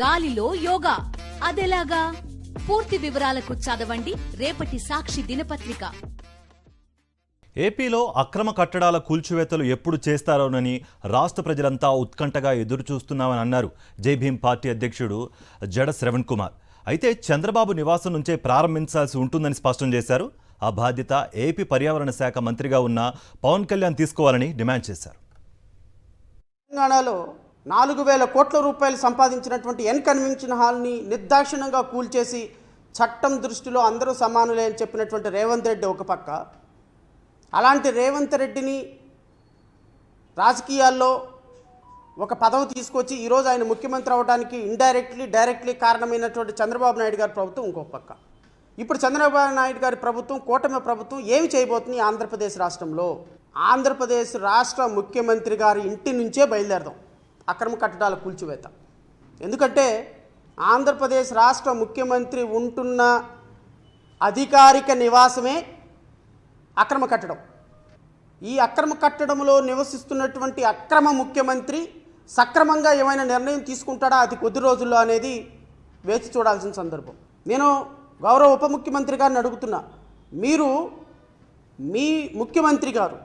గాలిలో యోగా అదెలాగా? పూర్తి వివరాలకు చదవండి రేపటి సాక్షి దినపత్రిక. ఏపీలో అక్రమ కట్టడాల కూల్చివేతలు ఎప్పుడు చేస్తారోనని రాష్ట్ర ప్రజలంతా ఉత్కంఠగా ఎదురుచూస్తున్నామని అన్నారు జైభీం పార్టీ అధ్యక్షుడు జడ శ్రవణ్ కుమార్. అయితే చంద్రబాబు నివాసం నుంచే ప్రారంభించాల్సి ఉంటుందని స్పష్టం చేశారు. ఆ బాధ్యత ఏపీ పర్యావరణ శాఖ మంత్రిగా ఉన్న పవన్ కళ్యాణ్ తీసుకోవాలని డిమాండ్ చేశారు. తెలంగాణలో 4,000 కోట్ల రూపాయలు సంపాదించినటువంటి ఎన్ కన్వెన్షన్ హాల్ని నిర్దాక్షిణ్యంగా కూల్చేసి చట్టం దృష్టిలో అందరూ సమానులే అని చెప్పినటువంటి రేవంత్ రెడ్డి ఒక పక్క, అలాంటి రేవంత్ రెడ్డిని రాజకీయాల్లో ఒక పదవి తీసుకొచ్చి ఈరోజు ఆయన ముఖ్యమంత్రి అవ్వడానికి డైరెక్ట్లీ కారణమైనటువంటి చంద్రబాబు నాయుడు గారి ప్రభుత్వం ఇంకొక పక్క. ఇప్పుడు చంద్రబాబు నాయుడు గారి ప్రభుత్వం, కూటమి ప్రభుత్వం ఏమి చేయబోతుంది ఆంధ్రప్రదేశ్ రాష్ట్రంలో? ఆంధ్రప్రదేశ్ రాష్ట్ర ముఖ్యమంత్రి గారి ఇంటి నుంచే బయలుదేరదాం అక్రమ కట్టడాల కూల్చివేత. ఎందుకంటే ఆంధ్రప్రదేశ్ రాష్ట్ర ముఖ్యమంత్రి ఉంటున్న అధికారిక నివాసమే అక్రమ కట్టడం. ఈ అక్రమ కట్టడంలో నివసిస్తున్నటువంటి అక్రమ ముఖ్యమంత్రి సక్రమంగా ఏమైనా నిర్ణయం తీసుకుంటాడా అతి కొద్ది రోజుల్లో అనేది వేచి చూడాల్సిన సందర్భం. నేను గౌరవ ఉప ముఖ్యమంత్రి గారిని అడుగుతున్నా, మీరు మీ ముఖ్యమంత్రి గారు,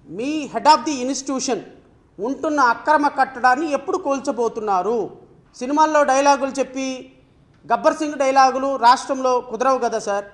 మీ హెడ్ ఆఫ్ ది ఇన్స్టిట్యూషన్ ఉంటున్న అక్రమ కట్టడాన్ని ఎప్పుడు కూల్చబోతున్నారు? సినిమాల్లో డైలాగులు చెప్పి గబ్బర్ సింగ్ డైలాగులు రాష్ట్రంలో కుదరవు కదా సార్.